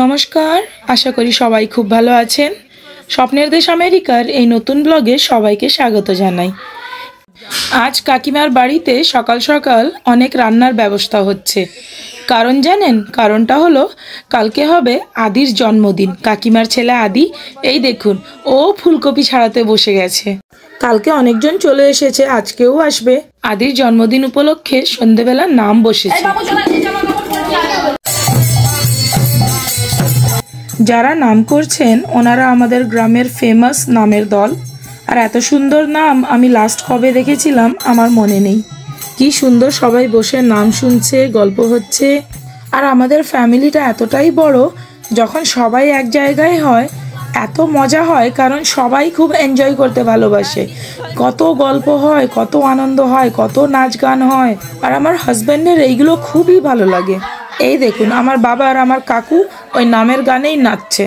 নমস্কার, আশা করি সবাই খুব ভালো আছেন। স্বপ্নের দেশ আমেরিকার এই নতুন ব্লগে সবাইকে স্বাগত জানাই। আজ কাকিমার বাড়িতে সকাল সকাল অনেক রান্নার ব্যবস্থা হচ্ছে। কারণ জানেন, কারণটা হলো কালকে হবে আদির জন্মদিন। কাকিমার ছেলে আদি, এই দেখুন ও ফুলকপি ছাড়াতে বসে গেছে। কালকে অনেকজন চলে এসেছে, আজকেও আসবে। আদির জন্মদিন উপলক্ষে সন্ধেবেলা নাম বসেছে। যারা নাম করছেন ওনারা আমাদের গ্রামের ফেমাস নামের দল। আর এত সুন্দর নাম আমি লাস্ট কবে দেখেছিলাম আমার মনে নেই। কি সুন্দর সবাই বসে নাম শুনছে, গল্প হচ্ছে। আর আমাদের ফ্যামিলিটা এতটাই বড়, যখন সবাই এক জায়গায় হয় এত মজা হয়, কারণ সবাই খুব এনজয় করতে ভালোবাসে। কত গল্প হয়, কত আনন্দ হয়, কত নাচ গান হয়। আর আমার হাজব্যান্ডের এইগুলো খুবই ভালো লাগে। এই দেখুন আমার বাবা আর আমার কাকু ওই নামের গানেই নাচছে।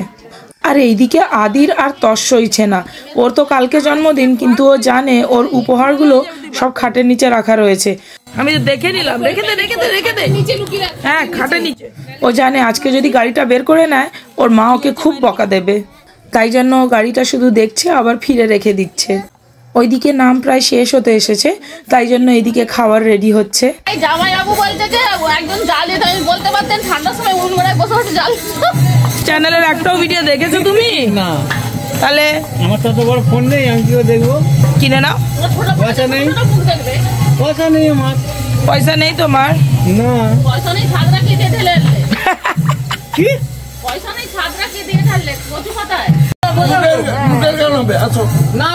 আর এইদিকে আদির আর তস সইছে না। ওর তো কালকে জন্মদিন, কিন্তু ও জানে ওর উপহারগুলো সব খাটের নিচে রাখা রয়েছে। আমি তো দেখে নিলাম, রেখে দে। হ্যাঁ, খাটের নিচে। ও জানে আজকে যদি গাড়িটা বের করে নেয় ওর মা ওকে খুব বকা দেবে। তাই জন্য ও গাড়িটা শুধু দেখছে, আবার ফিরে রেখে দিচ্ছে। ওইদিকে নাম প্রায় শেষ হতে এসেছে, তাই জন্য এইদিকে খাবার রেডি হচ্ছে। চ্যানেলের একটাও ভিডিও দেখেছো তুমি? না। তাহলে আমার তো বড় ফোন নেই, আমি কিভাবে দেখবো? কিনে নাও। পয়সা নেই আমার। পয়সা নেই তোমার? না। পয়সা নেই, ছাদরা কি দিয়ে ঢেলে কি? পয়সা নেই, ছাদরা কি দিয়ে ঢেলে কচু পাতায়? না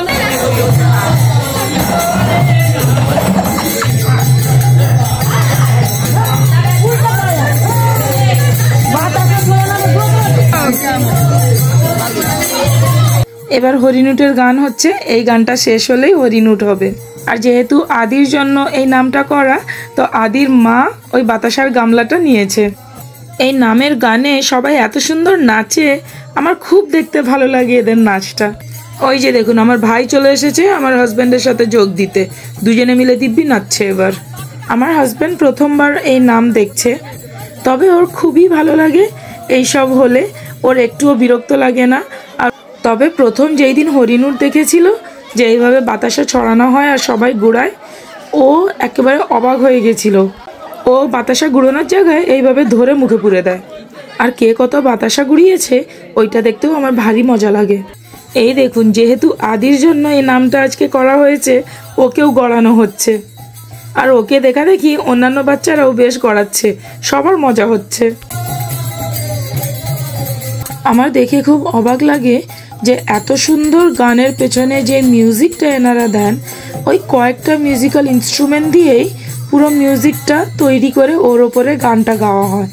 এবার হরিনুটের গান হচ্ছে। এই গানটা শেষ হলেই হরিনুট হবে। আর যেহেতু আদির জন্য এই নামটা করা, তো আদির মা ওই বাতাসার গামলাটা নিয়েছে। এই নামের গানে সবাই এত সুন্দর নাচে, আমার খুব দেখতে ভালো লাগে এদের নাচটা। ওই যে দেখুন আমার ভাই চলে এসেছে আমার হাজব্যান্ডের সাথে যোগ দিতে। দুজনে মিলে দিব্যি নাচছে। এবার আমার হাজব্যান্ড প্রথমবার এই নাম দেখছে, তবে ওর খুবই ভালো লাগে। এইসব হলে ওর একটুও বিরক্ত লাগে না। আর তবে প্রথম যেই দিন হরিনুট দেখেছিল যে এইভাবে বাতাসা ছড়ানো হয় আর সবাই গুড়ায়, ও একেবারে অবাক হয়ে গেছিল। ও বাতাসা গুড়ানোর জায়গায় এইভাবে ধরে মুখে পুরে দেয়। আর কে কত বাতাসা গুড়িয়েছে ওইটা দেখতেও আমার ভারী মজা লাগে। এই দেখুন, যেহেতু আদির জন্য এই নামটা আজকে করা হয়েছে, ওকেও গড়ানো হচ্ছে। আর ওকে দেখা দেখি অন্যান্য বাচ্চারাও বেশ গড়াচ্ছে, সবার মজা হচ্ছে। আমার দেখে খুব অবাক লাগে যে এত সুন্দর গানের পেছনে যে মিউজিকটা এনারা দেন, ওই কয়েকটা মিউজিক্যাল ইনস্ট্রুমেন্ট দিয়েই পুরো মিউজিকটা তৈরি করে ওর ওপরে গানটা গাওয়া হয়।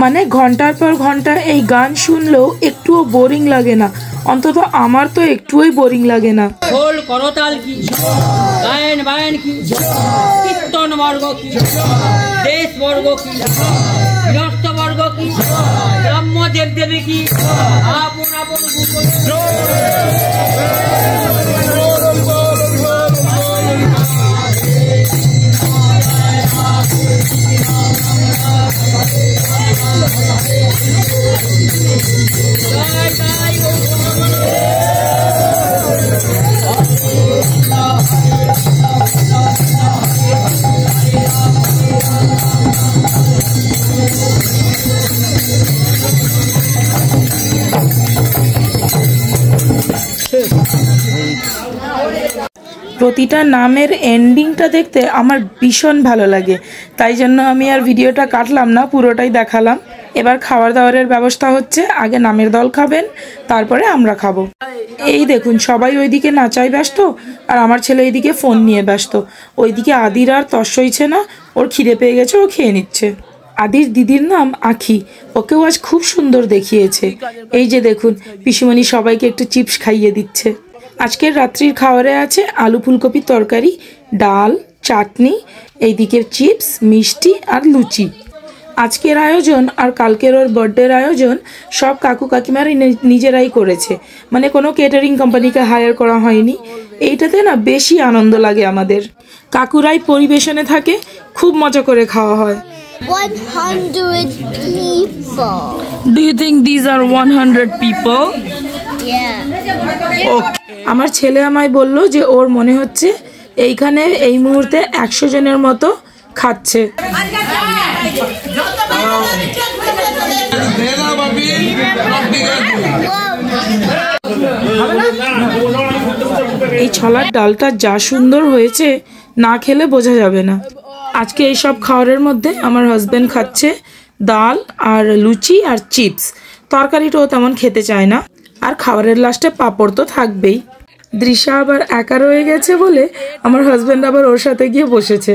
মানে ঘন্টার পর ঘন্টা এই গান শুনলেও একটুও বোরিং লাগে না। অন্তত আমার তো একটুই বোরিং লাগে না। খোল করতাল কি, গায়ন বায়ন কি, কীর্তন বর্গ কি, দেশ বর্গ কি, গৃহস্থ বর্গ কি, ব্রহ্ম দেবদেবী কি, আপন আপন প্রতিটা নামের এন্ডিংটা দেখতে আমার ভীষণ ভালো লাগে। তাই জন্য আমি আর ভিডিওটা কাটলাম না, পুরোটাই দেখালাম। এবার খাবার দাবারের ব্যবস্থা হচ্ছে। আগে নামের দল খাবেন, তারপরে আমরা খাবো। এই দেখুন সবাই ওইদিকে নাচায় ব্যস্ত, আর আমার ছেলে এইদিকে ফোন নিয়ে ব্যস্ত। ওইদিকে আদির আর তস সইছে না, ওর খিদে পেয়ে গেছে, ও খেয়ে নিচ্ছে। আদির দিদির নাম আখি, ওকেও আজ খুব সুন্দর দেখিয়েছে। এই যে দেখুন পিসিমণি সবাইকে একটু চিপস খাইয়ে দিচ্ছে। আজকের রাত্রির খাবারে আছে আলু ফুলকপির তরকারি, ডাল, চাটনি, এইদিকে চিপস, মিষ্টি আর লুচি। আজকের আয়োজন আর কালকের ওর বার্থডের আয়োজন সব কাকু কাকিমারাই নিজেরাই করেছে। মানে কোনো কেটারিং কোম্পানিকে হায়ার করা হয়নি। এইটাতে না বেশি আনন্দ লাগে আমাদের। কাকুরাই পরিবেশনে থাকে, খুব মজা করে খাওয়া হয়। 100 people. Do you think these are 100 people? Yeah. আমার ছেলে আমায় বলল যে ওর মনে হচ্ছে এইখানে এই মুহূর্তে 100 জনের মতো খাচ্ছে। এই ছোলার ডালটা যা সুন্দর হয়েছে না খেলে বোঝা যাবে না। আজকে এই সব খাবারের মধ্যে আমার হাজবেন্ড খাচ্ছে ডাল আর লুচি আর চিপস। তরকারিটাও তেমন খেতে চায় না। আর খাবারের লাস্টে পাঁপড় তো থাকবেই। দৃশ্যা আবার একা রয়ে গেছে বলে আমার হাজবেন্ড আবার ওর সাথে গিয়ে বসেছে।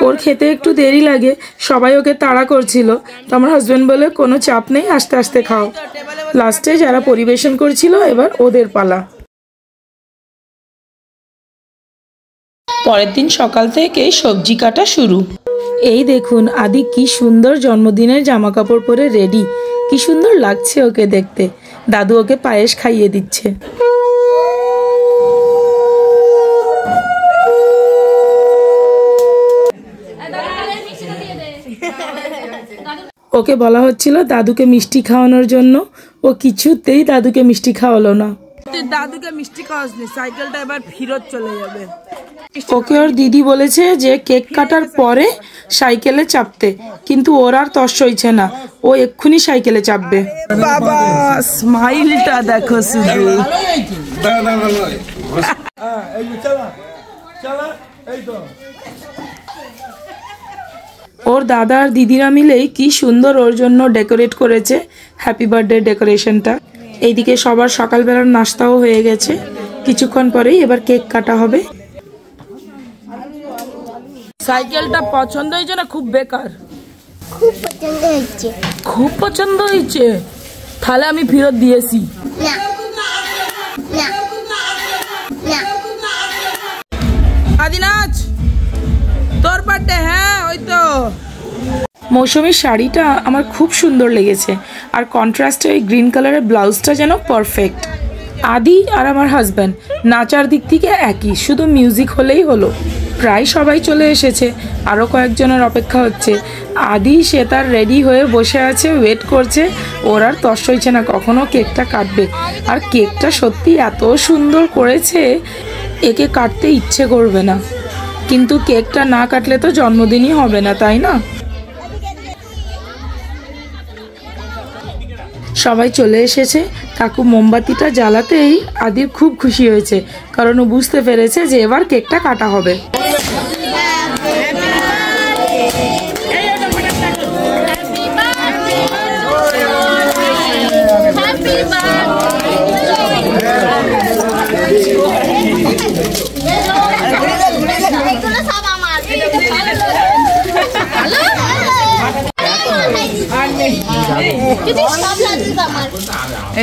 ওর খেতে একটু দেরি লাগে, সবাই ওকে তাড়া করছিল, তো আমার হাজবেন্ড বলে কোনো চাপ নেই, আস্তে আস্তে খাও। লাস্টে যারা পরিবেশন করছিল এবার ওদের পালা। পরের দিন সকাল থেকে সবজি কাটা শুরু। এই দেখুন আদি কি সুন্দর জন্মদিনের জামা কাপড় পরে রেডি, কি সুন্দর লাগছে ওকে দেখতে। দাদু ওকে পায়েস খাইয়ে দিচ্ছে। ওকে বলা হচ্ছিল দাদুকে মিষ্টি খাওয়ানোর জন্য, ও কিছুতেই দাদুকে মিষ্টি খাওয়ালো না। দাদুকে মিষ্টি খাওয়াসনি, সাইকেলটা এবার ফেরত চলে যাবে। ওকে ওর দিদি বলেছে যে কেক কাটার পরে সাইকেলে চাপতে, কিন্তু ওর আর তস সইছে না, ও এক্ষুনি সাইকেলে চাপবে। বাবা স্মাইলটা দেখো শুধু। ওর দাদা আর দিদিরা মিলেই কি সুন্দর ওর জন্য ডেকোরেট করেছে হ্যাপি বার্থডে ডেকোরেশনটা। এইদিকে সবার সকালবেলার নাস্তাও হয়ে গেছে, কিছুক্ষণ পরেই এবার কেক কাটা হবে। সাইকেলটা পছন্দ হয়েছে না খুব বেকার? খুব পছন্দ হয়েছে। খুব পছন্দ হয়েছে, তাহলে আমি ফেরত দিয়েছি। না না না। আদিনাজ তোর বার্থডে? হ্যাঁ ওই তো। মৌসুমীর শাড়িটা আমার খুব সুন্দর লেগেছে, আর কন্ট্রাস্টে ওই গ্রিন কালারের ব্লাউজটা যেন পারফেক্ট। আদি আর আমার হাজব্যান্ড নাচার দিক থেকে একই, শুধু মিউজিক হলেই হলো। প্রায় সবাই চলে এসেছে, আরও কয়েকজনের অপেক্ষা হচ্ছে। আদি সে তার রেডি হয়ে বসে আছে, ওয়েট করছে। ওর আর তস হয়েছে না কখনো কেকটা কাটবে। আর কেকটা সত্যি এত সুন্দর করেছে, একে কাটতে ইচ্ছে করবে না, কিন্তু কেকটা না কাটলে তো জন্মদিনই হবে না, তাই না? সবাই চলে এসেছে। কাকু মোমবাতিটা জ্বালাতেই আদির খুব খুশি হয়েছে, কারণ ও বুঝতে পেরেছে যে এবার কেকটা কাটা হবে।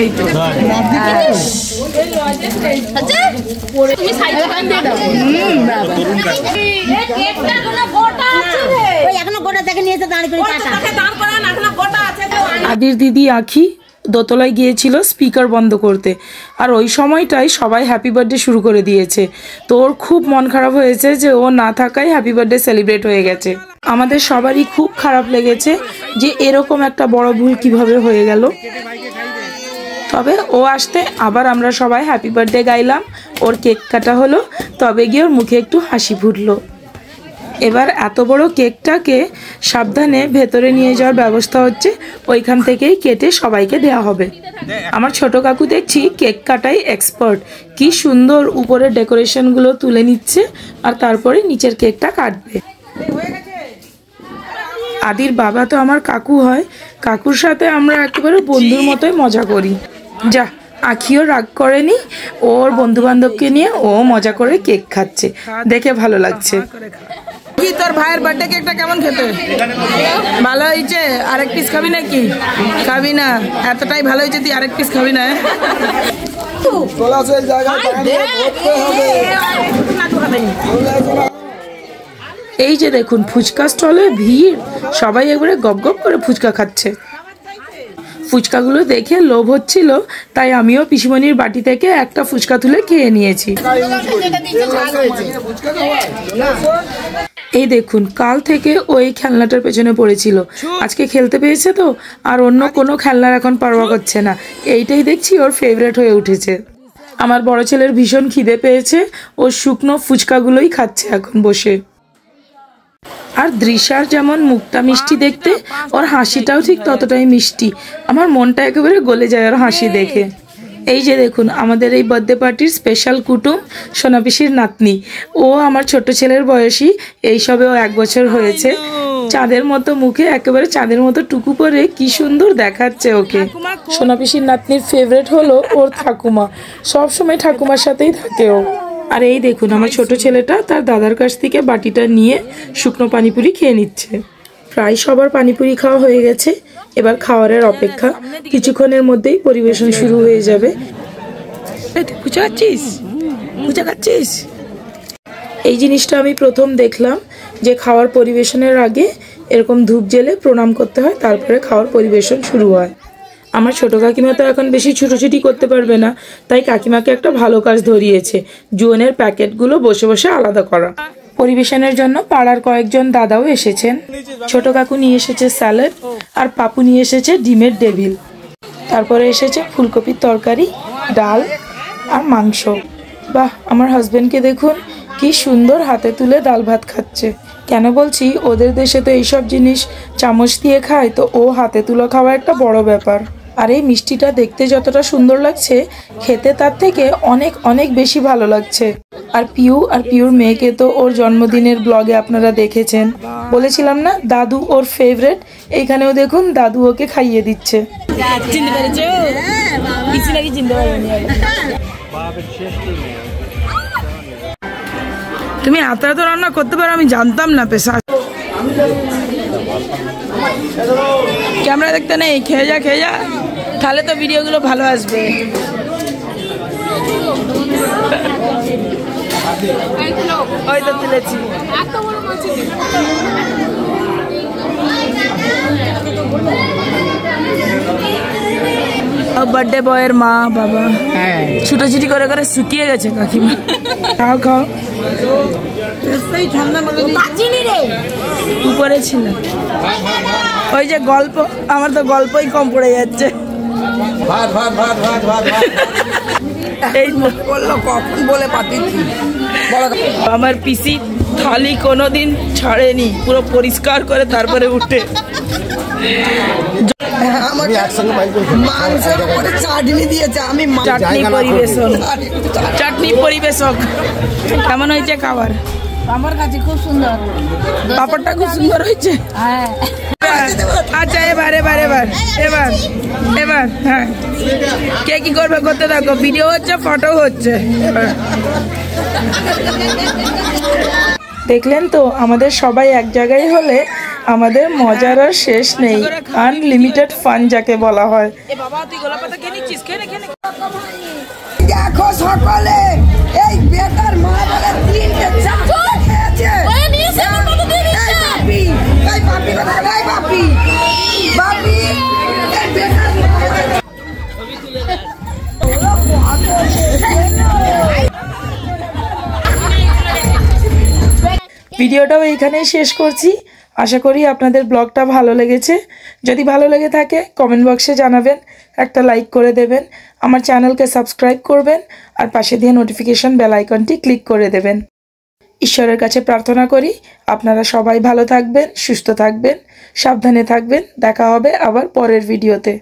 এই তো আদির দিদি আখি দোতলায় গিয়েছিল স্পিকার বন্ধ করতে, আর ওই সময়টাই সবাই হ্যাপি বার্থডে শুরু করে দিয়েছে। তো ওর খুব মন খারাপ হয়েছে যে ও না থাকায় হ্যাপি বার্থডে সেলিব্রেট হয়ে গেছে। আমাদের সবারই খুব খারাপ লেগেছে যে এরকম একটা বড় ভুল কিভাবে হয়ে গেল। তবে ও আসতে আবার আমরা সবাই হ্যাপি বার্থডে গাইলাম, ওর কেক কাটা হলো, তবে গিয়ে ওর মুখে একটু হাসি ফুটলো। এবার এত বড় কেকটাকে সাবধানে ভেতরে নিয়ে যাওয়ার ব্যবস্থা হচ্ছে, ওইখান থেকেই কেটে সবাইকে দেওয়া হবে। আমার ছোট কাকু দেখছি কেক কাটাই এক্সপার্ট, কি সুন্দর উপরে ডেকোরেশনগুলো তুলে নিচ্ছে আর তারপরে নিচের কেকটা কাটবে। আদির বাবা তো আমার কাকু হয়, কাকুর সাথে আমরা একেবারে বন্ধুর মতোই মজা করি। যা আখিও রাগ করেনি, ওর বন্ধু বান্ধবকে নিয়ে ও মজা করে কেক খাচ্ছে, দেখে ভালো লাগছে। কি তোর ভাইয়ের বার্থডে কেকটা কেমন খেতে? ভালো হয়েছে? আরেক পিস খাবি নাকি? খাবি না? এতটাই ভালো হয়েছে তুই আরেক পিস খাবি না? এই যে দেখুন ফুচকা স্টলে ভিড়, সবাই একবারে গপ গপ করে ফুচকা খাচ্ছে। ফুচকাগুলো দেখে লোভ হচ্ছিল, তাই আমিও পিসিমণির বাটি থেকে একটা ফুচকা তুলে খেয়ে নিয়েছি। এই দেখুন কাল থেকে ওই খেলনাটার পেছনে পড়েছিল, আজকে খেলতে পেয়েছে তো আর অন্য কোনো খেলনার এখন পারোয়া করছে না। এইটাই দেখছি ওর ফেভারিট হয়ে উঠেছে। আমার বড় ছেলের ভীষণ খিদে পেয়েছে, ও শুকনো ফুচকাগুলোই খাচ্ছে এখন বসে। আর দৃশার যেমন মুখটা মিষ্টি দেখতে, ওর হাসিটাও ঠিক ততটাই মিষ্টি। আমার মনটা একেবারে গলে যায় ওর হাসি দেখে। এই যে দেখুন আমাদের এই বার্থডে পার্টির স্পেশাল কুটুম সোনা পিসির নাতনি। ও আমার ছোট ছেলের বয়সী, এইসবেও 1 বছর হয়েছে। চাঁদের মতো মুখে, একেবারে চাঁদের মতো টুকু পরে কি সুন্দর দেখাচ্ছে ওকে। সোনা পিসির নাতনির ফেভারিট হলো ওর ঠাকুমা, সব সময় ঠাকুমার সাথেই থাকে ও। আর এই দেখুন আমার ছোট ছেলেটা তার দাদার কাছ থেকে বাটিটা নিয়ে শুকনো পানিপুরি খেয়ে নিচ্ছে। প্রায় সবার পানিপুরি খাওয়া হয়ে গেছে, এবার খাওয়ারের অপেক্ষা। কিছুক্ষণের মধ্যেই পরিবেশন শুরু হয়ে যাবে। এই জিনিসটা আমি প্রথম দেখলাম যে খাওয়ার পরিবেশনের আগে এরকম ধূপ জ্বেলে প্রণাম করতে হয়, তারপরে খাওয়ার পরিবেশন শুরু হয়। আমার ছোট কাকিমা তো এখন বেশি ছুটোছুটি করতে পারবে না, তাই কাকিমাকে একটা ভালো কাজ ধরিয়েছে, জুয়েনের প্যাকেটগুলো বসে বসে আলাদা করা। পরিবেশনের জন্য পাড়ার কয়েকজন দাদাও এসেছেন। ছোট কাকু নিয়ে এসেছে স্যালাড, আর পাপু নিয়ে এসেছে ডিমের ডেভিল। তারপরে এসেছে ফুলকপির তরকারি, ডাল আর মাংস। বাহ, আমার হাজবেন্ডকে দেখুন কি সুন্দর হাতে তুলে ডাল ভাত খাচ্ছে। কেন বলছি, ওদের দেশে তো এইসব জিনিস চামচ দিয়ে খায়, তো ও হাতে তুলে খাওয়া একটা বড় ব্যাপার। আর এই মিষ্টিটা দেখতে যতটা সুন্দর লাগছে, খেতে তার থেকে অনেক অনেক বেশি ভালো লাগছে। আর পিউর মেয়েকে তো ওর জন্মদিনের ব্লগে আপনারা দেখেছেন, বলেছিলাম না দাদু ওর ফেভারিট। এইখানেও দেখুন দাদু ওকে খাইয়ে দিচ্ছে। তুমি এত এত রান্না করতে পারো, আমি জানতাম না। পেশা ক্যামেরা দেখতে নেই, খেয়ে যা তাহলে তো ভিডিওগুলো ভালো আসবে। ওই তো তুলেছি। বার্থডে বয়ের মা বাবা ছুটোছুটি করে করে শুকিয়ে গেছে কাকিমা। খাও উপরে ছিল। ওই যে গল্প, আমার তো গল্পই কম পড়ে যাচ্ছে। এই বললো কখন বলে পাঠিয়েছি। আমার পিসি থালি কোনোদিন ছাড়েনি, পুরো পরিষ্কার করে তারপরে উঠে চাটনি দিয়েছে। আমি চাটনি পরিবেশক। কেমন হয়েছে খাবার? আমার কাছে খুব সুন্দর, পাপড়টা খুব সুন্দর হয়েছে। আচ্ছা এবার হ্যাঁ, কে কি করবে করতে থাকো, ভিডিও হচ্ছে ফটো হচ্ছে। দেখলেন তো আমাদের সবাই এক জায়গায় হলে আমাদের মজার আর শেষ নেই। আনলিমিটেড ফান যাকে বলা হয়। দেখো সকলে, এই বেটার মা বলে 3টে চাকরি খেয়েছে। ভিডিওটাও এইখানেই শেষ করছি। আশা করি আপনাদের ব্লগটা ভালো লেগেছে। যদি ভালো লেগে থাকে কমেন্ট বক্সে জানাবেন, একটা লাইক করে দেবেন, আমার চ্যানেলকে সাবস্ক্রাইব করবেন, আর পাশে দিয়ে নোটিফিকেশন বেল আইকনটি ক্লিক করে দেবেন। ঈশ্বরের কাছে প্রার্থনা করি আপনারা সবাই ভালো থাকবেন, সুস্থ থাকবেন, সাবধানে থাকবেন। দেখা হবে আবার পরের ভিডিওতে।